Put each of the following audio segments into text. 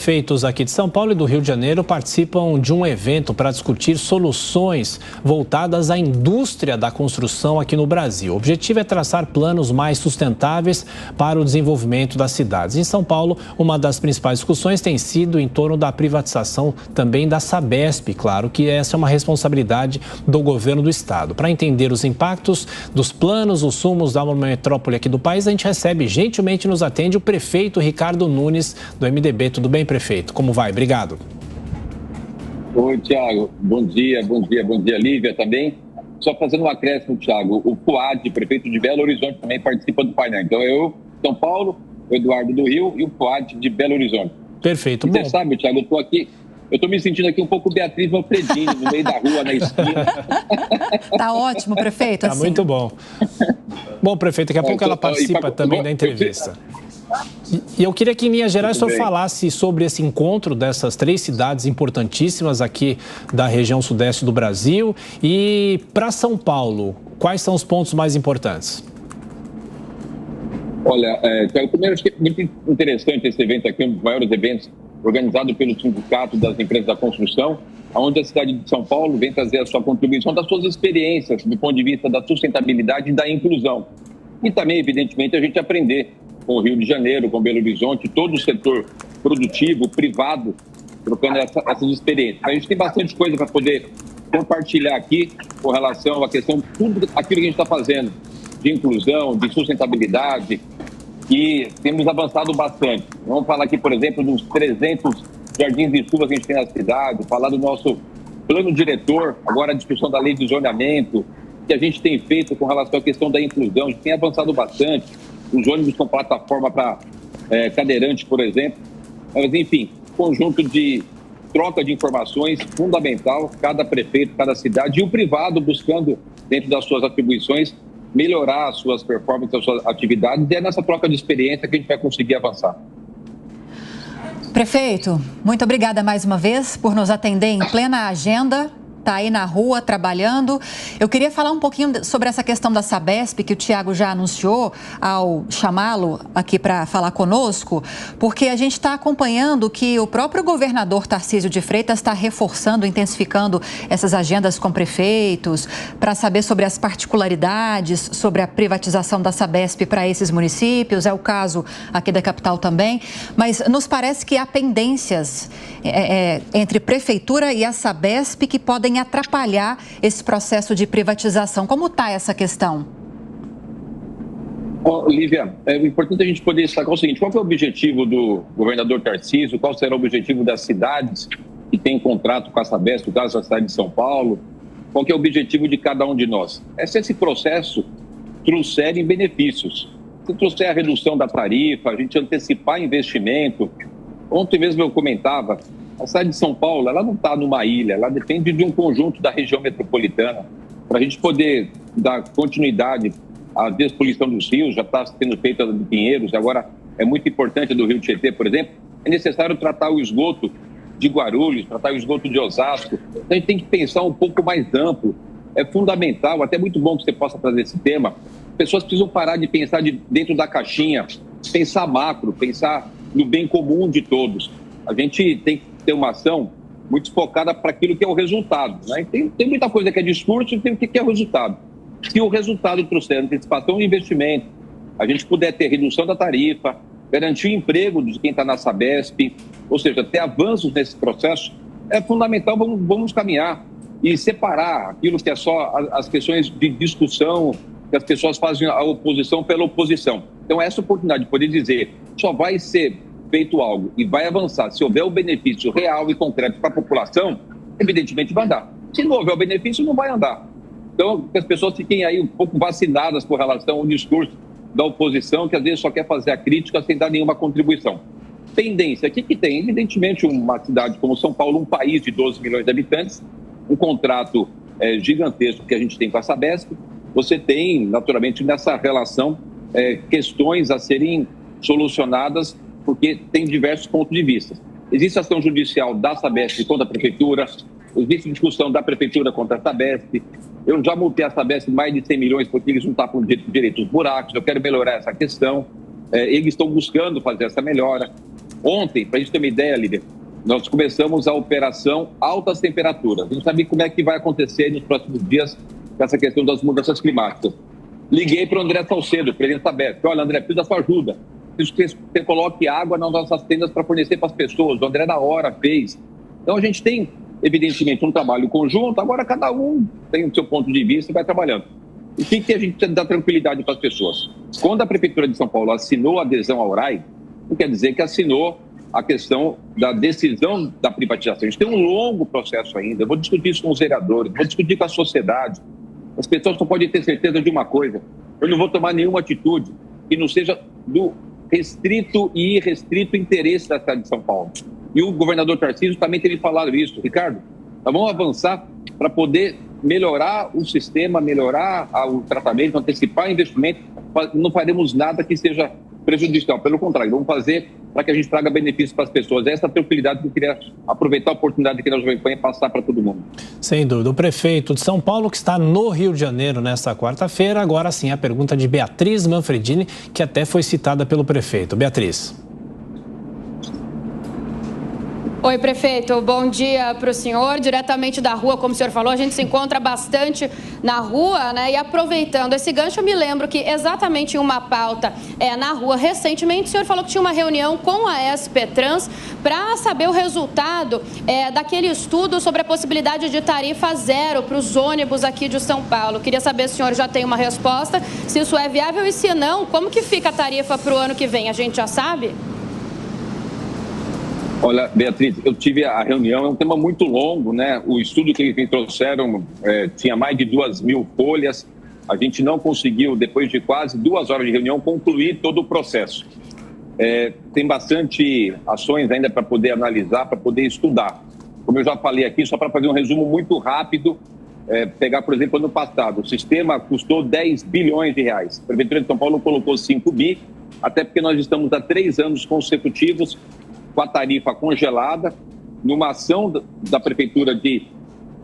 Prefeitos aqui de São Paulo e do Rio de Janeiro participam de um evento para discutir soluções voltadas à indústria da construção aqui no Brasil. O objetivo é traçar planos mais sustentáveis para o desenvolvimento das cidades. Em São Paulo, uma das principais discussões tem sido em torno da privatização também da Sabesp. Claro que essa é uma responsabilidade do governo do estado. Para entender os impactos dos planos, os sumos da metrópole aqui do país, a gente recebe, gentilmente nos atende o prefeito Ricardo Nunes, do MDB. Tudo bem, prefeito? Como vai? Obrigado. Oi, Tiago. Bom dia, Lívia, também. Só fazendo um acréscimo, Tiago, o Fuad, prefeito de Belo Horizonte, também participa do painel. Então, eu, São Paulo, o Eduardo do Rio e o Fuad de Belo Horizonte. Perfeito. E você sabe, Tiago, eu tô me sentindo aqui um pouco Beatriz Manfredini, no meio da rua, na esquina. Tá ótimo, prefeito. Tá muito bom. Bom, prefeito, daqui a pouco ela participa também da entrevista. E eu queria que, em linhas gerais, o senhor falasse sobre esse encontro dessas 3 cidades importantíssimas aqui da região sudeste do Brasil. E para São Paulo, quais são os pontos mais importantes? Olha, primeiro, acho que é muito interessante esse evento aqui, um dos maiores eventos organizado pelo Sindicato das Empresas da Construção, onde a cidade de São Paulo vem trazer a sua contribuição das suas experiências do ponto de vista da sustentabilidade e da inclusão. E também, evidentemente, a gente aprender com o Rio de Janeiro, com Belo Horizonte, todo o setor produtivo, privado, trocando essas experiências. A gente tem bastante coisa para poder compartilhar aqui com relação à questão, tudo aquilo que a gente está fazendo, de inclusão, de sustentabilidade, e temos avançado bastante. Vamos falar aqui, por exemplo, dos 300 jardins de chuva que a gente tem na cidade, falar do nosso plano diretor, agora a discussão da lei de zoneamento, que a gente tem feito com relação à questão da inclusão, a gente tem avançado bastante, os ônibus com plataforma para cadeirante, por exemplo. Mas, enfim, conjunto de troca de informações fundamental, cada prefeito, cada cidade, e o privado buscando, dentro das suas atribuições, melhorar as suas performances, as suas atividades, e é nessa troca de experiência que a gente vai conseguir avançar. Prefeito, muito obrigada mais uma vez por nos atender em plena agenda. Está aí na rua trabalhando. Eu queria falar um pouquinho sobre essa questão da Sabesp, que o Tiago já anunciou ao chamá-lo aqui para falar conosco, porque a gente está acompanhando que o próprio governador Tarcísio de Freitas está reforçando, intensificando essas agendas com prefeitos para saber sobre as particularidades, sobre a privatização da Sabesp para esses municípios. É o caso aqui da capital também. Mas nos parece que há pendências entre prefeitura e a Sabesp que podem atrapalhar esse processo de privatização. Como está essa questão? Lívia, é importante a gente poder destacar o seguinte: qual que é o objetivo do governador Tarcísio, qual será o objetivo das cidades que têm contrato com a Sabesp, no caso da cidade de São Paulo, qual que é o objetivo de cada um de nós? É se esse processo trouxer benefícios, se trouxer a redução da tarifa, a gente antecipar investimento. Ontem mesmo eu comentava, a cidade de São Paulo, ela não está numa ilha, ela depende de um conjunto da região metropolitana. Para a gente poder dar continuidade à despoluição dos rios, já está sendo feita de Pinheiros, agora é muito importante do Rio Tietê, por exemplo, é necessário tratar o esgoto de Guarulhos, tratar o esgoto de Osasco. Então a gente tem que pensar um pouco mais amplo. É fundamental, até muito bom que você possa trazer esse tema. Pessoas precisam parar de pensar dentro da caixinha, pensar macro, pensar no bem comum de todos. A gente tem que ter uma ação muito focada para aquilo que é o resultado, né? Tem muita coisa que é discurso e tem o que é o resultado. Se o resultado trouxer antecipação de investimento, a gente puder ter redução da tarifa, garantir o emprego de quem está na Sabesp, ou seja, ter avanços nesse processo, é fundamental, vamos caminhar e separar aquilo que é só as questões de discussão, que as pessoas fazem a oposição pela oposição. Então, essa oportunidade de poder dizer só vai ser feito algo e vai avançar se houver o benefício real e concreto para a população, evidentemente vai andar. Se não houver o benefício, não vai andar. Então, que as pessoas fiquem aí um pouco vacinadas com relação ao discurso da oposição, que às vezes só quer fazer a crítica sem dar nenhuma contribuição. Tendência, o que tem? Evidentemente, uma cidade como São Paulo, um país de 12 milhões de habitantes, um contrato gigantesco que a gente tem com a Sabesp, você tem, naturalmente, nessa relação, questões a serem solucionadas, porque tem diversos pontos de vista. Existe ação judicial da Sabesp contra a Prefeitura, existe discussão da Prefeitura contra a Sabesp. Eu já multei a Sabesp mais de 100 milhões porque eles não tapam direito os buracos. Eu quero melhorar essa questão. Eles estão buscando fazer essa melhora. Ontem, para a gente ter uma ideia, Líder, nós começamos a operação altas temperaturas. A gente sabe como é que vai acontecer nos próximos dias com essa questão das mudanças climáticas. Liguei para o André Salcedo, presidente da Sabesp. Olha, André, preciso da sua ajuda. Preciso que você coloque água nas nossas tendas para fornecer para as pessoas. O André, na hora, fez. Então, a gente tem, evidentemente, um trabalho conjunto. Agora, cada um tem o seu ponto de vista e vai trabalhando. E tem que a gente dar tranquilidade para as pessoas. Quando a Prefeitura de São Paulo assinou a adesão ao RAI, não quer dizer que assinou a questão da decisão da privatização. A gente tem um longo processo ainda. Eu vou discutir isso com os vereadores, vou discutir com a sociedade. As pessoas só podem ter certeza de uma coisa: eu não vou tomar nenhuma atitude que não seja do restrito e irrestrito interesse da cidade de São Paulo. E o governador Tarcísio também teve falado isso. Ricardo, nós vamos avançar para poder melhorar o sistema, melhorar o tratamento, antecipar investimento. Não faremos nada que seja prejudicial. Pelo contrário, vamos fazer para que a gente traga benefícios para as pessoas. Essa tranquilidade que eu queria aproveitar a oportunidade que nós vamos passar para todo mundo. Sem dúvida. O prefeito de São Paulo, que está no Rio de Janeiro nesta quarta-feira, agora sim a pergunta de Beatriz Manfredini, que até foi citada pelo prefeito. Beatriz. Oi, prefeito. Bom dia para o senhor. Diretamente da rua, como o senhor falou, a gente se encontra bastante na rua, né? E aproveitando esse gancho, eu me lembro que exatamente em uma pauta na rua, recentemente, o senhor falou que tinha uma reunião com a SP Trans para saber o resultado daquele estudo sobre a possibilidade de tarifa zero para os ônibus aqui de São Paulo. Queria saber se o senhor já tem uma resposta, se isso é viável e se não, como que fica a tarifa para o ano que vem? A gente já sabe? Olha, Beatriz, eu tive a reunião, é um tema muito longo, né? O estudo que eles me trouxeram tinha mais de 2.000 folhas. A gente não conseguiu, depois de quase 2 horas de reunião, concluir todo o processo. Tem bastante ações ainda para poder analisar, para poder estudar. Como eu já falei aqui, só para fazer um resumo muito rápido, pegar, por exemplo, ano passado, o sistema custou 10 bilhões de reais. A Prefeitura de São Paulo colocou 5 bi, até porque nós estamos há 3 anos consecutivos com a tarifa congelada, numa ação da Prefeitura de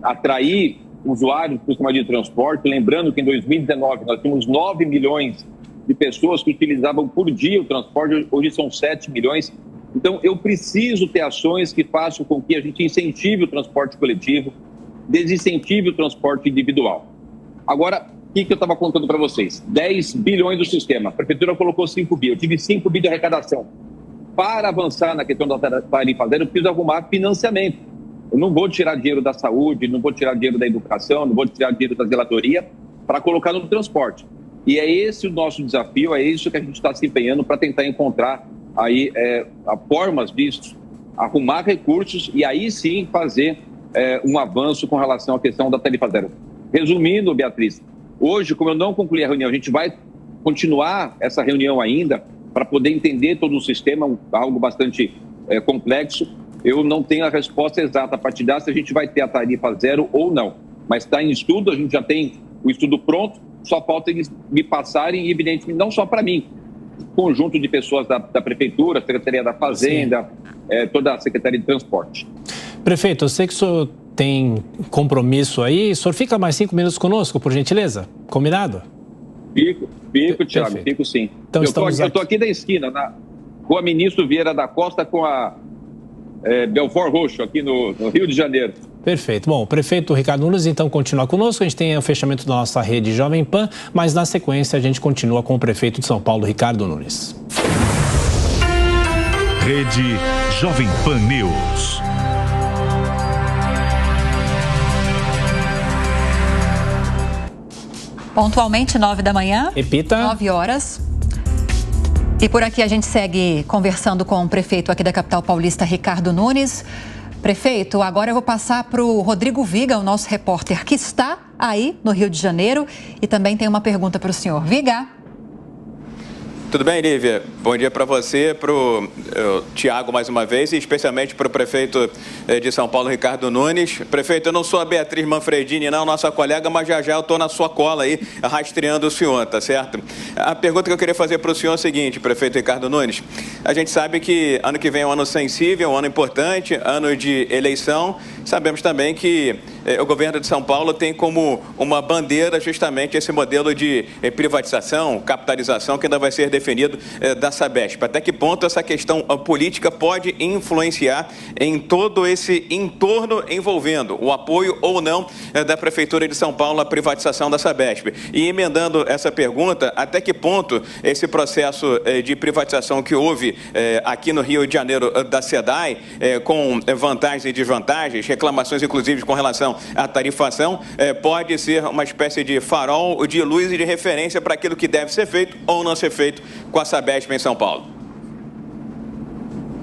atrair usuários para o sistema de transporte. Lembrando que em 2019 nós tínhamos 9 milhões de pessoas que utilizavam por dia o transporte, hoje são 7 milhões. Então, eu preciso ter ações que façam com que a gente incentive o transporte coletivo, desincentive o transporte individual. Agora, o que eu estava contando para vocês? 10 bilhões do sistema, a Prefeitura colocou 5 bi, eu tive 5 bi de arrecadação. Para avançar na questão da tarifa zero, eu preciso arrumar financiamento. Eu não vou tirar dinheiro da saúde, não vou tirar dinheiro da educação, não vou tirar dinheiro da zeladoria para colocar no transporte. E é esse o nosso desafio, é isso que a gente está se empenhando para tentar encontrar aí formas disso, arrumar recursos e aí sim fazer um avanço com relação à questão da tarifa zero. Resumindo, Beatriz, hoje, como eu não concluí a reunião, a gente vai continuar essa reunião ainda, para poder entender todo o sistema, algo bastante complexo. Eu não tenho a resposta exata para te dar se a gente vai ter a tarifa zero ou não. Mas está em estudo, a gente já tem o estudo pronto, só falta eles me passarem, evidentemente, não só para mim, conjunto de pessoas da Prefeitura, Secretaria da Fazenda, toda a Secretaria de Transporte. Prefeito, eu sei que o senhor tem compromisso aí. O senhor fica mais 5 minutos conosco, por gentileza? Combinado? Fico, Thiago, fico sim. Então, eu estou aqui da esquina, na Rua Ministro Vieira da Costa com a Belfort Roxo, aqui no Rio de Janeiro. Perfeito. Bom, o prefeito Ricardo Nunes, então, continua conosco. A gente tem o fechamento da nossa rede Jovem Pan, mas na sequência a gente continua com o prefeito de São Paulo, Ricardo Nunes. Rede Jovem Pan News. Pontualmente, 9 da manhã. Repita. 9 horas. E por aqui a gente segue conversando com o prefeito aqui da capital paulista, Ricardo Nunes. Prefeito, agora eu vou passar para o Rodrigo Viga, o nosso repórter que está aí no Rio de Janeiro. E também tem uma pergunta para o senhor. Viga. Tudo bem, Lívia? Bom dia para você, para o Tiago mais uma vez e especialmente para o prefeito de São Paulo, Ricardo Nunes. Prefeito, eu não sou a Beatriz Manfredini, não, nossa colega, mas já eu estou na sua cola aí, rastreando o senhor, tá certo? A pergunta que eu queria fazer para o senhor é o seguinte, prefeito Ricardo Nunes. A gente sabe que ano que vem é um ano sensível, um ano importante, ano de eleição. Sabemos também que o governo de São Paulo tem como uma bandeira justamente esse modelo de privatização, capitalização que ainda vai ser definido da Sabesp. Até que ponto essa questão política pode influenciar em todo esse entorno envolvendo o apoio ou não da Prefeitura de São Paulo à privatização da Sabesp? E emendando essa pergunta, até que ponto esse processo de privatização que houve aqui no Rio de Janeiro da SEDAI, com vantagens e desvantagens, reclamações inclusive com relação à tarifação, pode ser uma espécie de farol, de luz e de referência para aquilo que deve ser feito ou não ser feito com a Sabesp em São Paulo?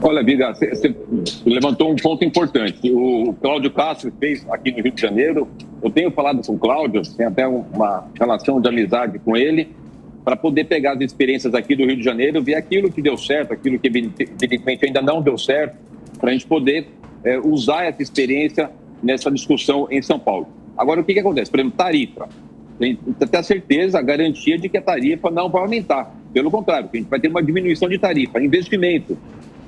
Olha, Viga, você levantou um ponto importante. O Cláudio Castro fez aqui no Rio de Janeiro. Eu tenho falado com o Cláudio, tenho até uma relação de amizade com ele, para poder pegar as experiências aqui do Rio de Janeiro, ver aquilo que deu certo, aquilo que evidentemente ainda não deu certo, para a gente poder usar essa experiência nessa discussão em São Paulo. Agora, o que acontece? Por exemplo, tarifa. Tem que ter a certeza, a garantia de que a tarifa não vai aumentar. Pelo contrário, a gente vai ter uma diminuição de tarifa. Investimento,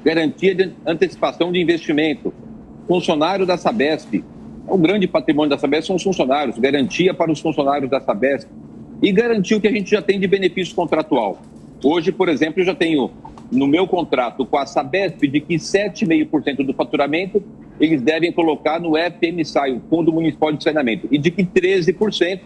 garantia de antecipação de investimento. Funcionário da Sabesp. O grande patrimônio da Sabesp são os funcionários. Garantia para os funcionários da Sabesp. E garantir o que a gente já tem de benefício contratual. Hoje, por exemplo, eu já tenho no meu contrato com a Sabesp de que 7,5% do faturamento eles devem colocar no FMSAI, o Fundo Municipal de Saneamento, e de que 13%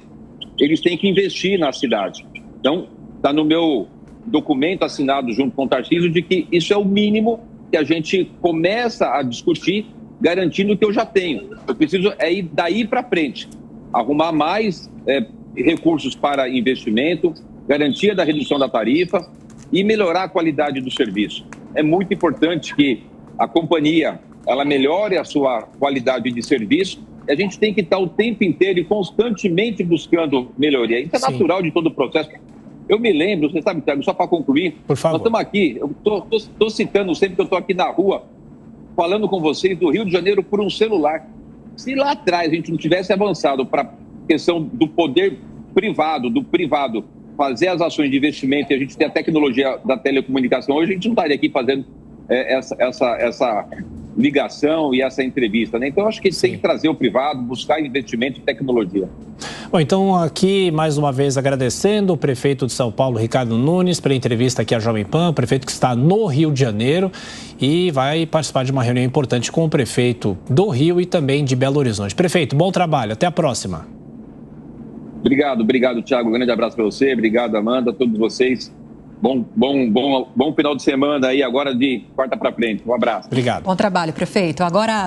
eles têm que investir na cidade. Então, está no meu documento assinado junto com o Tarcísio de que isso é o mínimo que a gente começa a discutir, garantindo o que eu já tenho. Eu preciso ir daí para frente, arrumar mais recursos para investimento, garantia da redução da tarifa e melhorar a qualidade do serviço. É muito importante que a companhia ela melhore a sua qualidade de serviço. A gente tem que estar o tempo inteiro e constantemente buscando melhoria. Isso é natural de todo o processo. Eu me lembro, você sabe, Thiago, só para concluir, por favor. Nós estamos aqui, eu estou citando sempre que eu estou aqui na rua, falando com vocês do Rio de Janeiro por um celular. Se lá atrás a gente não tivesse avançado para a questão do poder privado, do privado, fazer as ações de investimento e a gente ter a tecnologia da telecomunicação, hoje a gente não estaria aqui fazendo essa ligação e essa entrevista, né? Então, eu acho que a gente tem que trazer o privado, buscar investimento em tecnologia. Bom, então aqui, mais uma vez, agradecendo o prefeito de São Paulo, Ricardo Nunes, pela entrevista aqui à Jovem Pan, o prefeito que está no Rio de Janeiro e vai participar de uma reunião importante com o prefeito do Rio e também de Belo Horizonte. Prefeito, bom trabalho, até a próxima. Obrigado, Thiago. Um grande abraço para você, obrigado, Amanda, a todos vocês. Bom final de semana aí, agora de quarta para frente. Um abraço. Obrigado. Bom trabalho, prefeito. Agora